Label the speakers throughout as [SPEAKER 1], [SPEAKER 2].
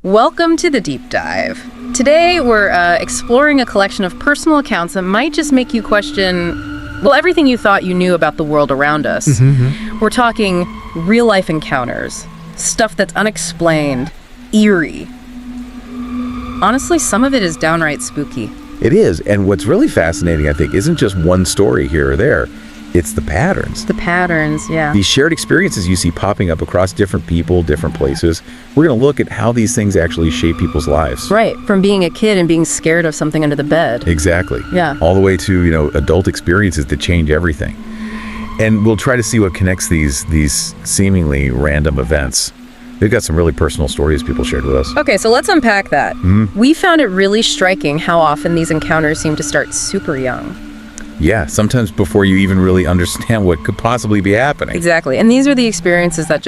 [SPEAKER 1] Welcome to the deep dive. Today we're exploring a collection of personal accounts that might just make you question, well, everything you thought you knew about the world around us. We're talking real life encounters, stuff that's unexplained, eerie. Honestly, some of it is downright spooky.
[SPEAKER 2] It is, and what's really fascinating, I think, isn't just one story here or there. It's the patterns.
[SPEAKER 1] The patterns, yeah.
[SPEAKER 2] These shared experiences you see popping up across different people, different places. We're going to look at how these things actually shape people's lives.
[SPEAKER 1] Right, from being a kid and being scared of something under the bed.
[SPEAKER 2] Exactly.
[SPEAKER 1] Yeah.
[SPEAKER 2] All the way to, adult experiences that change everything. And we'll try to see what connects these seemingly random events. We've got some really personal stories people shared with us.
[SPEAKER 1] Okay, so let's unpack that. We found it really striking how often these encounters seem to start super young.
[SPEAKER 2] Yeah, sometimes before you even really understand what could possibly be happening.
[SPEAKER 1] Exactly. And these are the experiences that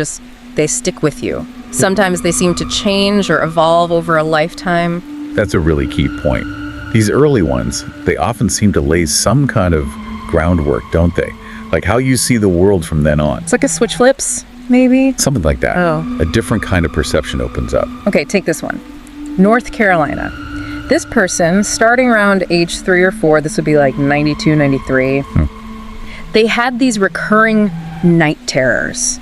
[SPEAKER 1] they stick with you. Sometimes they seem to change or evolve over a lifetime.
[SPEAKER 2] That's a really key point. These early ones, they often seem to lay some kind of groundwork, don't they? Like how you see the world from then on.
[SPEAKER 1] It's like a switch flips, maybe?
[SPEAKER 2] Something like that.
[SPEAKER 1] Oh.
[SPEAKER 2] A different kind of perception opens up.
[SPEAKER 1] Okay, take this one. North Carolina. This person, starting around age 3 or 4, this would be like 92, 93, they had these recurring night terrors,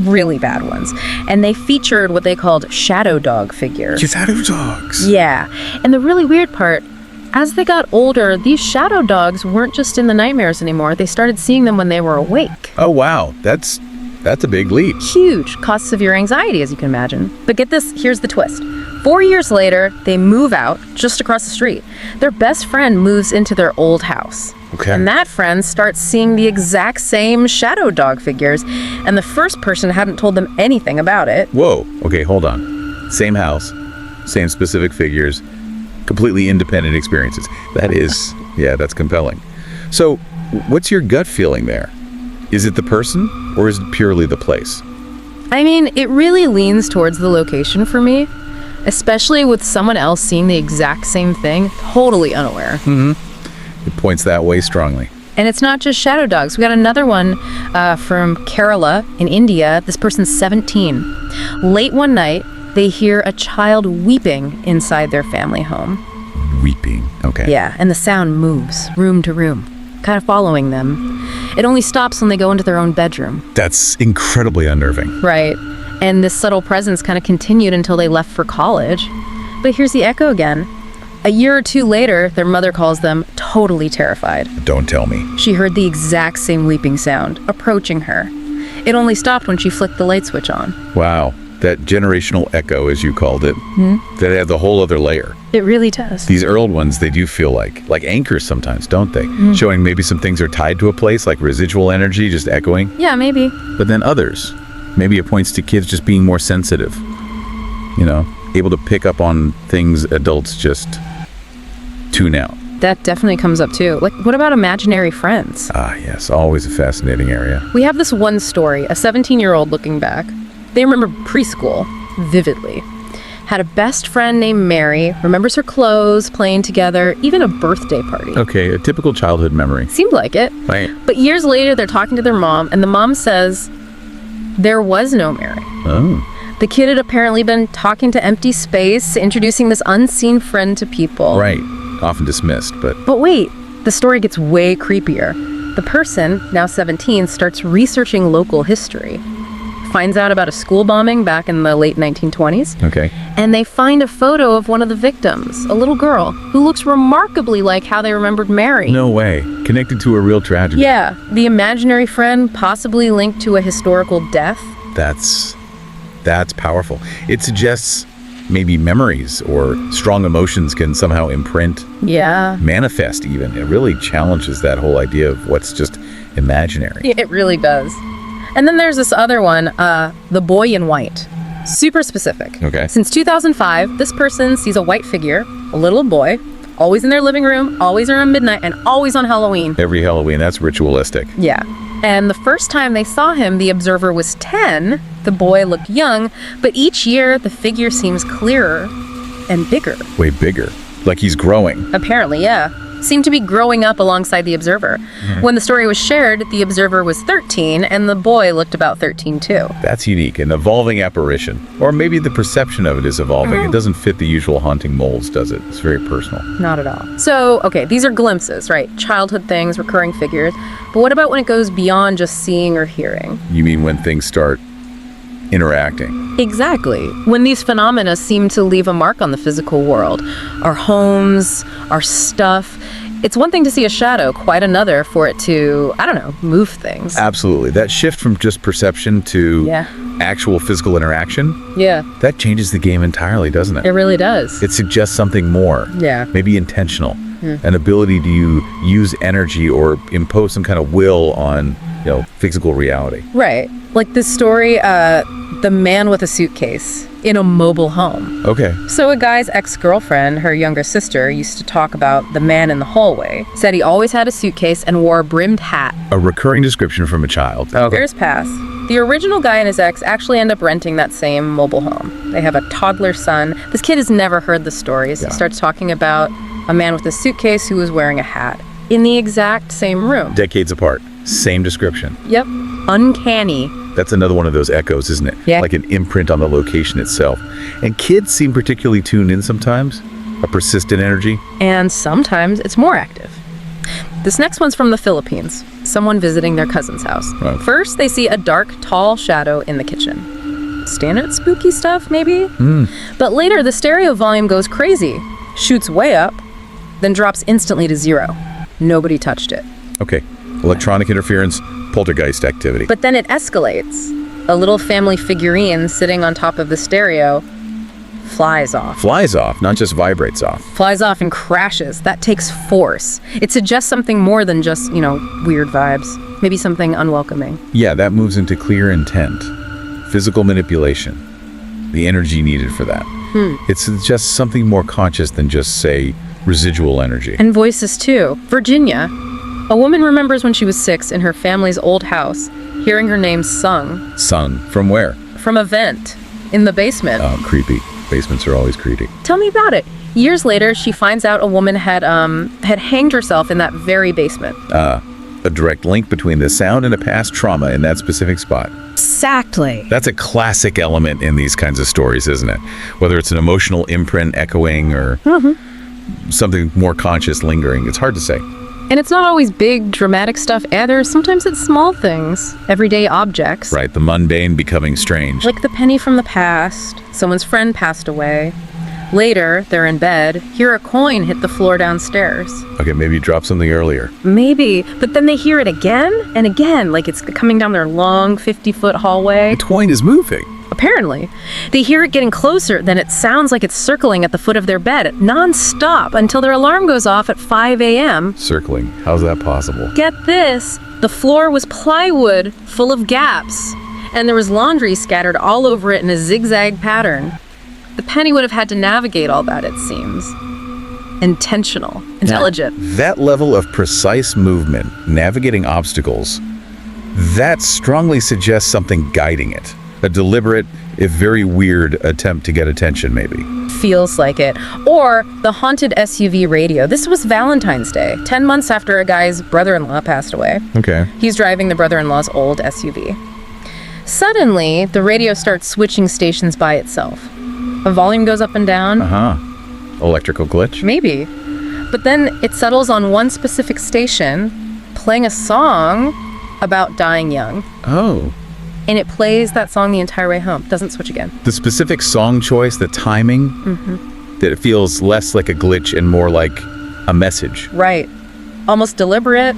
[SPEAKER 1] really bad ones. And they featured what they called shadow dog figures.
[SPEAKER 2] Shadow dogs.
[SPEAKER 1] Yeah. And the really weird part, as they got older, these shadow dogs weren't just in the nightmares anymore. They started seeing them when they were awake.
[SPEAKER 2] Oh, wow. That's a big leap.
[SPEAKER 1] Huge. Caused severe anxiety, as you can imagine. But get this, here's the twist. 4 years later, they move out just across the street. Their best friend moves into their old house.
[SPEAKER 2] Okay.
[SPEAKER 1] And that friend starts seeing the exact same shadow dog figures, and the first person hadn't told them anything about it.
[SPEAKER 2] Whoa. Okay, hold on. Same house, same specific figures, completely independent experiences. That is, that's compelling. So, what's your gut feeling there? Is it the person, or is it purely the place?
[SPEAKER 1] I mean, it really leans towards the location for me, especially with someone else seeing the exact same thing, totally unaware.
[SPEAKER 2] It points that way strongly.
[SPEAKER 1] And it's not just shadow dogs. We got another one from Kerala in India. This person's 17. Late one night, they hear a child weeping inside their family home.
[SPEAKER 2] Weeping, okay.
[SPEAKER 1] Yeah, and the sound moves room to room, kind of following them. It only stops when they go into their own bedroom.
[SPEAKER 2] That's incredibly unnerving.
[SPEAKER 1] Right. And this subtle presence kind of continued until they left for college. But here's the echo again. A year or two later, their mother calls them, totally terrified.
[SPEAKER 2] Don't tell me.
[SPEAKER 1] She heard the exact same weeping sound, approaching her. It only stopped when she flicked the light switch on.
[SPEAKER 2] Wow. That generational echo, as you called it, that had the whole other layer.
[SPEAKER 1] It really does.
[SPEAKER 2] These early ones, they do feel like anchors sometimes, don't they? Showing maybe some things are tied to a place, like residual energy just echoing.
[SPEAKER 1] Yeah, maybe.
[SPEAKER 2] But then others, maybe it points to kids just being more sensitive, able to pick up on things adults just tune out.
[SPEAKER 1] That definitely comes up too. Like, what about imaginary friends?
[SPEAKER 2] Ah, yes, always a fascinating area.
[SPEAKER 1] We have this one story, a 17-year-old looking back. They remember preschool vividly. Had a best friend named Mary, remembers her clothes, playing together, even a birthday party.
[SPEAKER 2] Okay, a typical childhood memory.
[SPEAKER 1] Seemed like it.
[SPEAKER 2] Right.
[SPEAKER 1] But years later, they're talking to their mom, and the mom says there was no Mary.
[SPEAKER 2] Oh.
[SPEAKER 1] The kid had apparently been talking to empty space, introducing this unseen friend to people.
[SPEAKER 2] Right. Often dismissed, but...
[SPEAKER 1] But wait, the story gets way creepier. The person, now 17, starts researching local history. Finds out about a school bombing back in the late 1920s.
[SPEAKER 2] Okay.
[SPEAKER 1] And they find a photo of one of the victims, a little girl, who looks remarkably like how they remembered Mary.
[SPEAKER 2] No way. Connected to a real tragedy.
[SPEAKER 1] Yeah, the imaginary friend possibly linked to a historical death.
[SPEAKER 2] That's powerful. It suggests maybe memories or strong emotions can somehow imprint, manifest even. It really challenges that whole idea of what's just imaginary.
[SPEAKER 1] It really does. And then there's this other one, the boy in white. Super specific.
[SPEAKER 2] Okay.
[SPEAKER 1] Since 2005, this person sees a white figure, a little boy, always in their living room, always around midnight, and always on Halloween.
[SPEAKER 2] Every Halloween, that's ritualistic.
[SPEAKER 1] Yeah. And the first time they saw him, the observer was 10. The boy looked young, but each year the figure seems clearer and bigger.
[SPEAKER 2] Way bigger. Like he's growing.
[SPEAKER 1] Apparently, yeah. seemed to be growing up alongside the observer. When the story was shared, the observer was 13, and the boy looked about 13 too.
[SPEAKER 2] That's unique, an evolving apparition. Or maybe the perception of it is evolving. It doesn't fit the usual haunting molds, does it? It's very personal.
[SPEAKER 1] Not at all. So, okay, these are glimpses, right? Childhood things, recurring figures. But what about when it goes beyond just seeing or hearing?
[SPEAKER 2] You mean when things start interacting?
[SPEAKER 1] Exactly. When these phenomena seem to leave a mark on the physical world, our homes, our stuff. It's one thing to see a shadow, quite another for it to, I don't know, move things.
[SPEAKER 2] Absolutely. That shift from just perception to actual physical interaction, that changes the game entirely, doesn't it?
[SPEAKER 1] It really does.
[SPEAKER 2] It suggests something more.
[SPEAKER 1] Yeah.
[SPEAKER 2] Maybe intentional. An ability to use energy or impose some kind of will on, physical reality.
[SPEAKER 1] Right. Like this story, the man with a suitcase in a mobile home.
[SPEAKER 2] Okay.
[SPEAKER 1] So a guy's ex-girlfriend, her younger sister, used to talk about the man in the hallway. Said he always had a suitcase and wore a brimmed hat.
[SPEAKER 2] A recurring description from a child. Okay.
[SPEAKER 1] Years pass. The original guy and his ex actually end up renting that same mobile home. They have a toddler son. This kid has never heard the stories. He starts talking about a man with a suitcase who was wearing a hat in the exact same room.
[SPEAKER 2] Decades apart. Same description.
[SPEAKER 1] Yep. Uncanny.
[SPEAKER 2] That's another one of those echoes, isn't it?
[SPEAKER 1] Yeah.
[SPEAKER 2] Like an imprint on the location itself. And kids seem particularly tuned in sometimes. A persistent energy.
[SPEAKER 1] And sometimes it's more active. This next one's from the Philippines. Someone visiting their cousin's house.
[SPEAKER 2] Right.
[SPEAKER 1] First, they see a dark, tall shadow in the kitchen. Standard spooky stuff, maybe? But later, the stereo volume goes crazy, shoots way up, then drops instantly to 0. Nobody touched it.
[SPEAKER 2] Okay. Electronic interference, poltergeist activity.
[SPEAKER 1] But then it escalates. A little family figurine sitting on top of the stereo flies off.
[SPEAKER 2] Flies off, not just vibrates off.
[SPEAKER 1] Flies off and crashes. That takes force. It suggests something more than just, weird vibes. Maybe something unwelcoming.
[SPEAKER 2] Yeah, that moves into clear intent. Physical manipulation. The energy needed for that. It suggests something more conscious than just, say, residual energy.
[SPEAKER 1] And voices too. Virginia. A woman remembers when she was 6 in her family's old house, hearing her name sung.
[SPEAKER 2] Sung. From where?
[SPEAKER 1] From a vent in the basement.
[SPEAKER 2] Oh, creepy. Basements are always creepy.
[SPEAKER 1] Tell me about it. Years later, she finds out a woman had hanged herself in that very basement.
[SPEAKER 2] A direct link between the sound and a past trauma in that specific spot.
[SPEAKER 1] Exactly.
[SPEAKER 2] That's a classic element in these kinds of stories, isn't it? Whether it's an emotional imprint echoing or something more conscious lingering. It's hard to say.
[SPEAKER 1] And it's not always big, dramatic stuff either. Sometimes it's small things, everyday objects.
[SPEAKER 2] Right, the mundane becoming strange.
[SPEAKER 1] Like the penny from the past. Someone's friend passed away. Later, they're in bed, hear a coin hit the floor downstairs.
[SPEAKER 2] Okay, maybe you dropped something earlier.
[SPEAKER 1] Maybe, but then they hear it again and again, like it's coming down their long 50-foot hallway.
[SPEAKER 2] The coin is moving.
[SPEAKER 1] Apparently. They hear it getting closer, then it sounds like it's circling at the foot of their bed, non-stop, until their alarm goes off at 5 a.m.
[SPEAKER 2] Circling. How's that possible?
[SPEAKER 1] Get this, the floor was plywood full of gaps, and there was laundry scattered all over it in a zigzag pattern. The penny would have had to navigate all that, it seems. Intentional. Intelligent.
[SPEAKER 2] That level of precise movement, navigating obstacles, that strongly suggests something guiding it. A deliberate, if very weird, attempt to get attention, maybe.
[SPEAKER 1] Feels like it. Or the haunted SUV radio. This was Valentine's Day, 10 months after a guy's brother-in-law passed away.
[SPEAKER 2] Okay.
[SPEAKER 1] He's driving the brother-in-law's old SUV. Suddenly, the radio starts switching stations by itself. The volume goes up and down.
[SPEAKER 2] Electrical glitch?
[SPEAKER 1] Maybe. But then it settles on one specific station, playing a song about dying young.
[SPEAKER 2] Oh.
[SPEAKER 1] And it plays that song the entire way home. Doesn't switch again.
[SPEAKER 2] The specific song choice, the timing, that it feels less like a glitch and more like a message.
[SPEAKER 1] Right. Almost deliberate,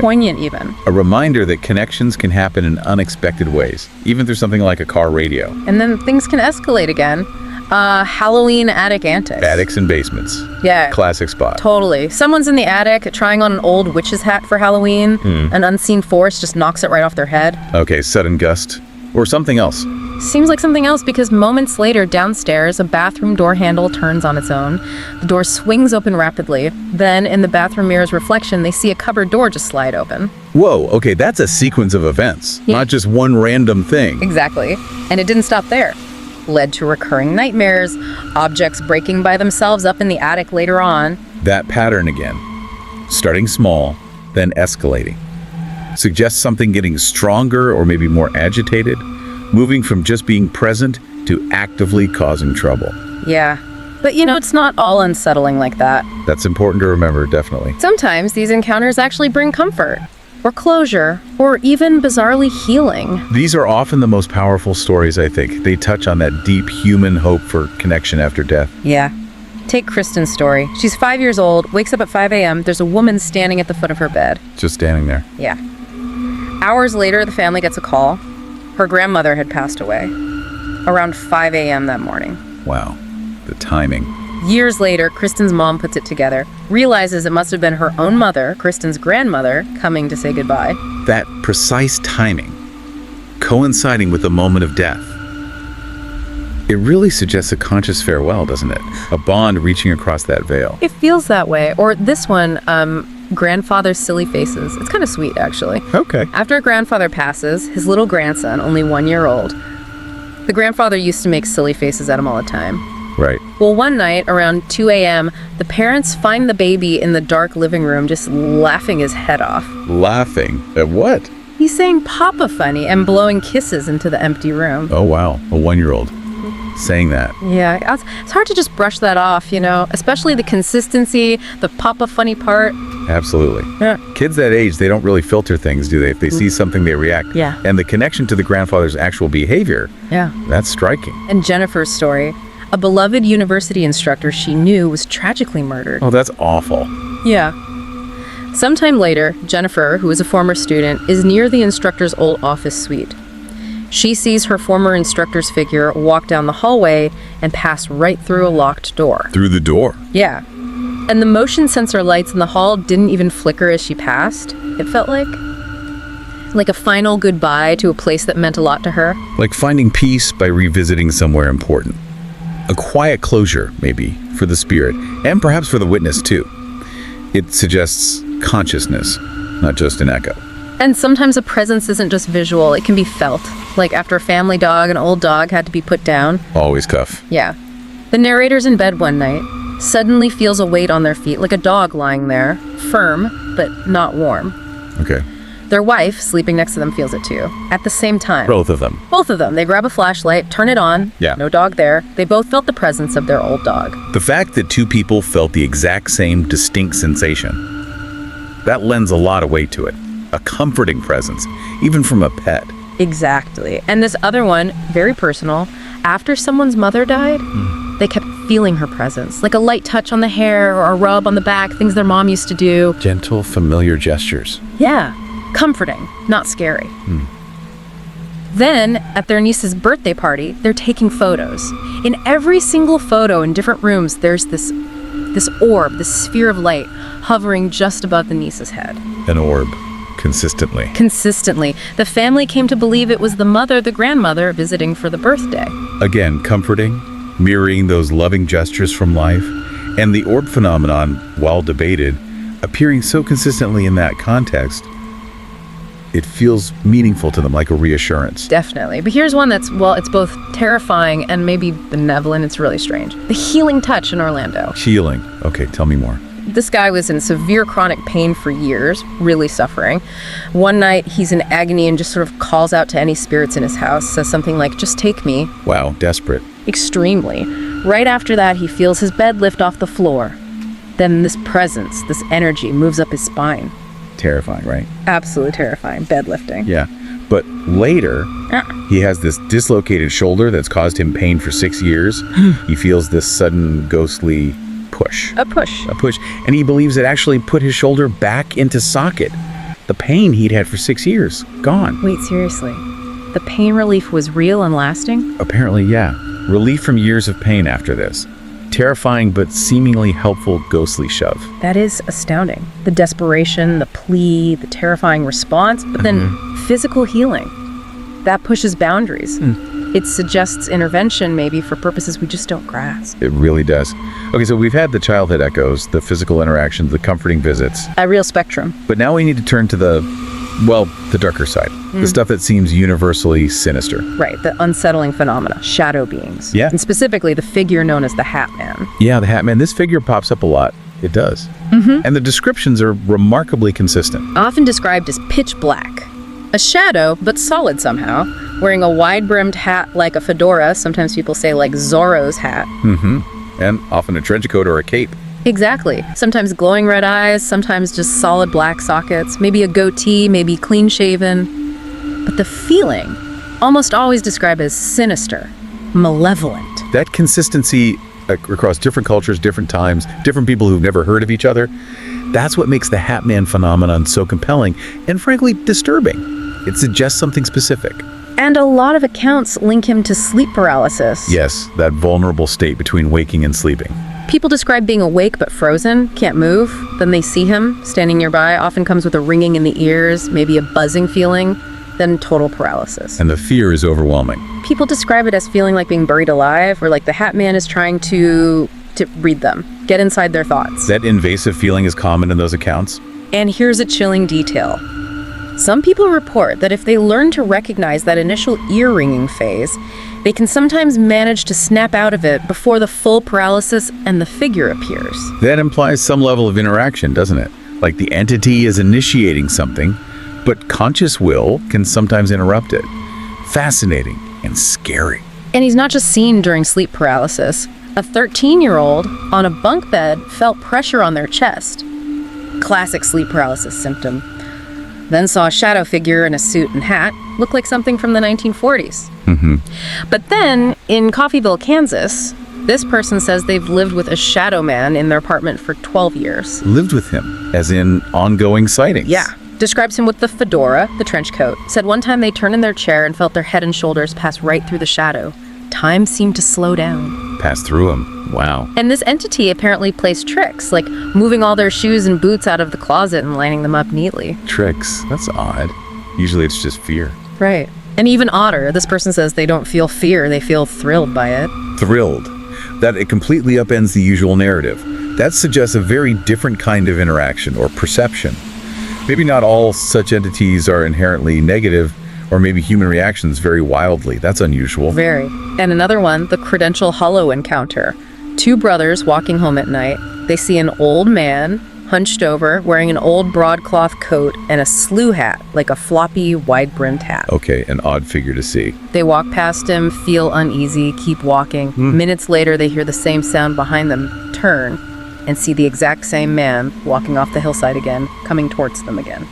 [SPEAKER 1] poignant even.
[SPEAKER 2] A reminder that connections can happen in unexpected ways, even through something like a car radio.
[SPEAKER 1] And then things can escalate again. Halloween attic antics.
[SPEAKER 2] Attics and basements.
[SPEAKER 1] Yeah.
[SPEAKER 2] Classic spot.
[SPEAKER 1] Totally. Someone's in the attic trying on an old witch's hat for Halloween. An unseen force just knocks it right off their head.
[SPEAKER 2] Okay, sudden gust. Or something else.
[SPEAKER 1] Seems like something else because moments later, downstairs, a bathroom door handle turns on its own. The door swings open rapidly. Then, in the bathroom mirror's reflection, they see a cupboard door just slide open.
[SPEAKER 2] Whoa, okay, that's a sequence of events.
[SPEAKER 1] Yeah.
[SPEAKER 2] Not just one random thing.
[SPEAKER 1] Exactly. And it didn't stop there. Led to recurring nightmares, objects breaking by themselves up in the attic later on.
[SPEAKER 2] That pattern again. starting small, then escalating. Suggests something getting stronger or maybe more agitated, moving from just being present to actively causing trouble.
[SPEAKER 1] Yeah. But it's not all unsettling like that.
[SPEAKER 2] That's important to remember, definitely.
[SPEAKER 1] Sometimes these encounters actually bring comfort, or closure, or even bizarrely healing.
[SPEAKER 2] These are often the most powerful stories, I think. They touch on that deep human hope for connection after death.
[SPEAKER 1] Yeah. Take Kristen's story. She's 5 years old, wakes up at 5 a.m. There's a woman standing at the foot of her bed.
[SPEAKER 2] Just standing there.
[SPEAKER 1] Yeah. Hours later, the family gets a call. Her grandmother had passed away around 5 a.m. that morning.
[SPEAKER 2] Wow. The timing.
[SPEAKER 1] Years later, Kristen's mom puts it together, realizes it must have been her own mother, Kristen's grandmother, coming to say goodbye.
[SPEAKER 2] That precise timing, coinciding with the moment of death. It really suggests a conscious farewell, doesn't it? A bond reaching across that veil.
[SPEAKER 1] It feels that way. Or this one, grandfather's silly faces. It's kind of sweet, actually.
[SPEAKER 2] Okay.
[SPEAKER 1] After grandfather passes, his little grandson, only 1 year old, the grandfather used to make silly faces at him all the time.
[SPEAKER 2] Right.
[SPEAKER 1] Well, one night around 2 a.m., the parents find the baby in the dark living room just laughing his head off.
[SPEAKER 2] Laughing? At what?
[SPEAKER 1] He's saying Papa Funny and blowing kisses into the empty room.
[SPEAKER 2] Oh, wow. A 1-year-old saying that.
[SPEAKER 1] Yeah, it's hard to just brush that off, especially the consistency, the Papa Funny part.
[SPEAKER 2] Absolutely.
[SPEAKER 1] Yeah.
[SPEAKER 2] Kids that age, they don't really filter things, do they? If they see something, they react.
[SPEAKER 1] Yeah.
[SPEAKER 2] And the connection to the grandfather's actual behavior,
[SPEAKER 1] Yeah.
[SPEAKER 2] that's striking.
[SPEAKER 1] And Jennifer's story. A beloved university instructor she knew was tragically murdered.
[SPEAKER 2] Oh, that's awful.
[SPEAKER 1] Yeah. Sometime later, Jennifer, who is a former student, is near the instructor's old office suite. She sees her former instructor's figure walk down the hallway and pass right through a locked door.
[SPEAKER 2] Through the door.
[SPEAKER 1] Yeah. And the motion sensor lights in the hall didn't even flicker as she passed. It felt like a final goodbye to a place that meant a lot to her.
[SPEAKER 2] Like finding peace by revisiting somewhere important. A quiet closure, maybe, for the spirit, and perhaps for the witness, too. It suggests consciousness, not just an echo.
[SPEAKER 1] And sometimes a presence isn't just visual, it can be felt. Like after a family dog, an old dog had to be put down.
[SPEAKER 2] Always cuff.
[SPEAKER 1] Yeah. The narrator's in bed one night, suddenly feels a weight on their feet, like a dog lying there, firm, but not warm.
[SPEAKER 2] Okay.
[SPEAKER 1] Their wife, sleeping next to them, feels it too. At the same time.
[SPEAKER 2] Both of them.
[SPEAKER 1] Both of them. They grab a flashlight, turn it on.
[SPEAKER 2] Yeah.
[SPEAKER 1] No dog there. They both felt the presence of their old dog.
[SPEAKER 2] The fact that two people felt the exact same distinct sensation, that lends a lot of weight to it. A comforting presence, even from a pet.
[SPEAKER 1] Exactly. And this other one, very personal, after someone's mother died, they kept feeling her presence, like a light touch on the hair or a rub on the back, things their mom used to do.
[SPEAKER 2] Gentle, familiar gestures.
[SPEAKER 1] Yeah. Comforting, not scary. Then, at their niece's birthday party, they're taking photos. In every single photo in different rooms, there's this orb, this sphere of light, hovering just above the niece's head.
[SPEAKER 2] An orb. Consistently.
[SPEAKER 1] Consistently. The family came to believe it was the grandmother, visiting for the birthday.
[SPEAKER 2] Again, comforting, mirroring those loving gestures from life, and the orb phenomenon, while debated, appearing so consistently in that context, it feels meaningful to them, like a reassurance.
[SPEAKER 1] Definitely. But here's one that's, it's both terrifying and maybe benevolent. It's really strange. The healing touch in Orlando.
[SPEAKER 2] Healing. Okay, tell me more.
[SPEAKER 1] This guy was in severe chronic pain for years, really suffering. One night, he's in agony and just sort of calls out to any spirits in his house, says something like, "Just take me."
[SPEAKER 2] Wow, desperate.
[SPEAKER 1] Extremely. Right after that, he feels his bed lift off the floor. Then this presence, this energy moves up his spine.
[SPEAKER 2] Terrifying, right?
[SPEAKER 1] Absolutely terrifying. Bed lifting.
[SPEAKER 2] Yeah. But later, he has this dislocated shoulder that's caused him pain for 6 years. He feels this sudden ghostly push.
[SPEAKER 1] A push.
[SPEAKER 2] And he believes it actually put his shoulder back into socket. The pain he'd had for 6 years, gone.
[SPEAKER 1] Wait, seriously? The pain relief was real and lasting?
[SPEAKER 2] Apparently, yeah. Relief from years of pain after this. Terrifying but seemingly helpful ghostly shove.
[SPEAKER 1] That is astounding. The desperation, the plea, the terrifying response, but then physical healing. That pushes boundaries. It suggests intervention maybe for purposes we just don't grasp.
[SPEAKER 2] It really does. Okay, so we've had the childhood echoes, the physical interactions, the comforting visits.
[SPEAKER 1] A real spectrum.
[SPEAKER 2] But now we need to turn to the darker side. The stuff that seems universally sinister.
[SPEAKER 1] Right, the unsettling phenomena, shadow beings.
[SPEAKER 2] Yeah.
[SPEAKER 1] And specifically the figure known as the Hat Man.
[SPEAKER 2] Yeah, the Hat Man. This figure pops up a lot. It does. And the descriptions are remarkably consistent.
[SPEAKER 1] Often described as pitch black. A shadow, but solid somehow, wearing a wide-brimmed hat like a fedora, sometimes people say like Zorro's hat.
[SPEAKER 2] And often a trench coat or a cape.
[SPEAKER 1] Exactly. Sometimes glowing red eyes, sometimes just solid black sockets, maybe a goatee, maybe clean-shaven. But the feeling, almost always described as sinister, malevolent.
[SPEAKER 2] That consistency across different cultures, different times, different people who've never heard of each other, that's what makes the Hat Man phenomenon so compelling and frankly disturbing. It suggests something specific.
[SPEAKER 1] And a lot of accounts link him to sleep paralysis.
[SPEAKER 2] Yes, that vulnerable state between waking and sleeping.
[SPEAKER 1] People describe being awake but frozen, can't move. Then they see him standing nearby, often comes with a ringing in the ears, maybe a buzzing feeling, then total paralysis.
[SPEAKER 2] And the fear is overwhelming.
[SPEAKER 1] People describe it as feeling like being buried alive, or like the Hat Man is trying to read them, get inside their thoughts.
[SPEAKER 2] That invasive feeling is common in those accounts.
[SPEAKER 1] And here's a chilling detail. Some people report that if they learn to recognize that initial ear-ringing phase, they can sometimes manage to snap out of it before the full paralysis and the figure appears.
[SPEAKER 2] That implies some level of interaction, doesn't it? Like the entity is initiating something, but conscious will can sometimes interrupt it. Fascinating and scary.
[SPEAKER 1] And he's not just seen during sleep paralysis. A 13-year-old on a bunk bed felt pressure on their chest. Classic sleep paralysis symptom. Then saw a shadow figure in a suit and hat, looked like something from the 1940s. But then, in Coffeyville, Kansas, this person says they've lived with a shadow man in their apartment for 12 years.
[SPEAKER 2] Lived with him, as in ongoing sightings.
[SPEAKER 1] Yeah. Describes him with the fedora, the trench coat. Said one time they turned in their chair and felt their head and shoulders pass right through the shadow. Time seemed to slow down.
[SPEAKER 2] Pass through him. Wow.
[SPEAKER 1] And this entity apparently plays tricks, like moving all their shoes and boots out of the closet and lining them up neatly.
[SPEAKER 2] Tricks. That's odd. Usually it's just fear.
[SPEAKER 1] Right. And even odder, this person says they don't feel fear, they feel thrilled by it.
[SPEAKER 2] Thrilled. That it completely upends the usual narrative. That suggests a very different kind of interaction or perception. Maybe not all such entities are inherently negative, or maybe human reactions vary wildly. That's unusual.
[SPEAKER 1] Very. And another one, the Credential Hollow encounter. Two brothers walking home at night. They see an old man, hunched over, wearing an old broadcloth coat and a slew hat, like a floppy, wide-brimmed hat.
[SPEAKER 2] Okay, an odd figure to see.
[SPEAKER 1] They walk past him, feel uneasy, keep walking. Minutes later, they hear the same sound behind them, turn, and see the exact same man walking off the hillside again, coming towards them again.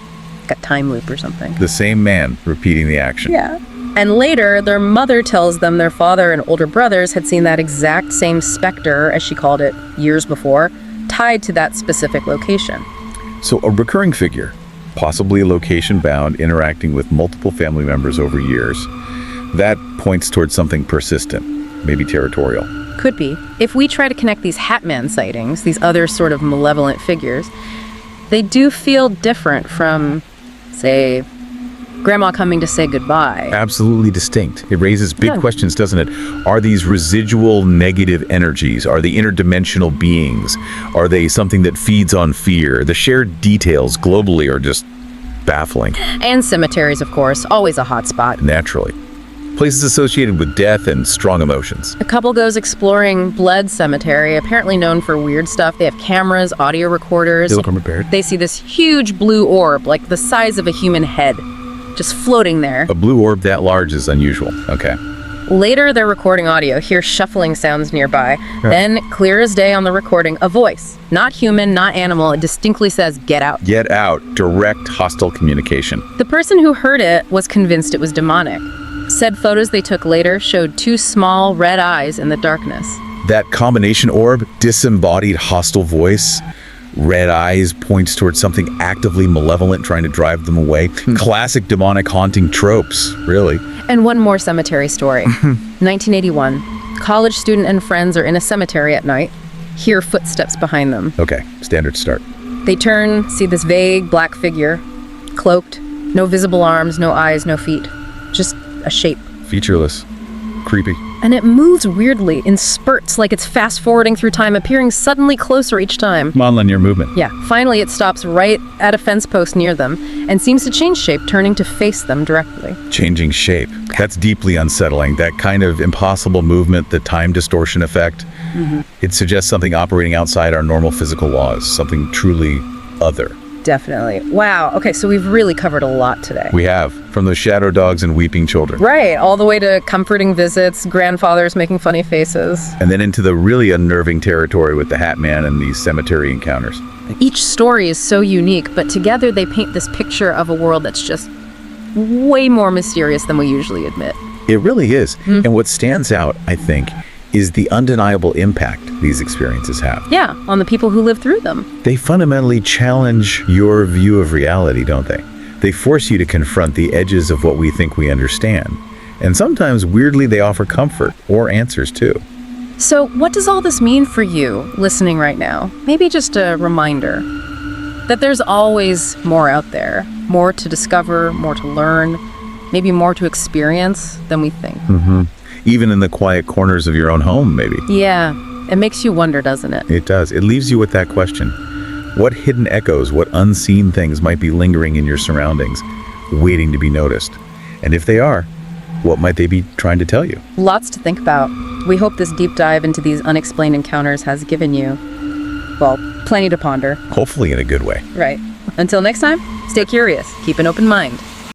[SPEAKER 1] Like a time loop or something.
[SPEAKER 2] The same man repeating the action.
[SPEAKER 1] Yeah. And later, their mother tells them their father and older brothers had seen that exact same specter, as she called it, years before, tied to that specific location.
[SPEAKER 2] So a recurring figure, possibly location-bound, interacting with multiple family members over years. That points towards something persistent, maybe territorial.
[SPEAKER 1] Could be. If we try to connect these Hat Man sightings, these other sort of malevolent figures, they do feel different from, say, Grandma coming to say goodbye.
[SPEAKER 2] Absolutely distinct. It raises big questions, doesn't it? Are these residual negative energies? Are they interdimensional beings? Are they something that feeds on fear? The shared details globally are just baffling.
[SPEAKER 1] And cemeteries, of course, always a hot spot.
[SPEAKER 2] Naturally. Places associated with death and strong emotions.
[SPEAKER 1] A couple goes exploring Blood Cemetery, apparently known for weird stuff. They have cameras, audio recorders.
[SPEAKER 2] They look unprepared.
[SPEAKER 1] They see this huge blue orb, like the size of a human head, just floating there.
[SPEAKER 2] A blue orb that large is unusual. Okay.
[SPEAKER 1] Later, they're recording audio, hear shuffling sounds nearby. Then, clear as day on the recording, a voice. Not human, not animal. It distinctly says, "Get out."
[SPEAKER 2] Get out. Direct hostile communication.
[SPEAKER 1] The person who heard it was convinced it was demonic. Said photos they took later showed two small red eyes in the darkness.
[SPEAKER 2] That combination orb, disembodied hostile voice, red eyes points towards something actively malevolent trying to drive them away. Classic demonic haunting tropes, really.
[SPEAKER 1] And one more cemetery story. 1981. College student and friends are in a cemetery at night, hear footsteps behind them.
[SPEAKER 2] Okay, standard start.
[SPEAKER 1] They turn, see this vague black figure, cloaked, no visible arms, no eyes, no feet. Just a shape.
[SPEAKER 2] Featureless. Creepy.
[SPEAKER 1] And it moves weirdly in spurts, like it's fast-forwarding through time, appearing suddenly closer each time.
[SPEAKER 2] Non-linear movement.
[SPEAKER 1] Yeah, finally it stops right at a fence post near them and seems to change shape, turning to face them directly.
[SPEAKER 2] Changing shape. That's deeply unsettling. That kind of impossible movement, the time distortion effect. It suggests something operating outside our normal physical laws, something truly other.
[SPEAKER 1] Definitely. Wow. Okay, so we've really covered a lot today.
[SPEAKER 2] We have, from those shadow dogs and weeping children.
[SPEAKER 1] Right, all the way to comforting visits, grandfathers making funny faces.
[SPEAKER 2] And then into the really unnerving territory with the Hat Man and these cemetery encounters.
[SPEAKER 1] Each story is so unique, but together they paint this picture of a world that's just way more mysterious than we usually admit.
[SPEAKER 2] It really is. And what stands out, I think, is the undeniable impact these experiences have.
[SPEAKER 1] Yeah, on the people who live through them.
[SPEAKER 2] They fundamentally challenge your view of reality, don't they? They force you to confront the edges of what we think we understand. And sometimes, weirdly, they offer comfort or answers, too.
[SPEAKER 1] So what does all this mean for you, listening right now? Maybe just a reminder that there's always more out there, more to discover, more to learn, maybe more to experience than we think.
[SPEAKER 2] Even in the quiet corners of your own home, maybe.
[SPEAKER 1] Yeah, it makes you wonder, doesn't it?
[SPEAKER 2] It does. It leaves you with that question. What hidden echoes, what unseen things might be lingering in your surroundings, waiting to be noticed? And if they are, what might they be trying to tell you?
[SPEAKER 1] Lots to think about. We hope this deep dive into these unexplained encounters has given you, well, plenty to ponder.
[SPEAKER 2] Hopefully in a good way.
[SPEAKER 1] Right. Until next time, stay curious, keep an open mind.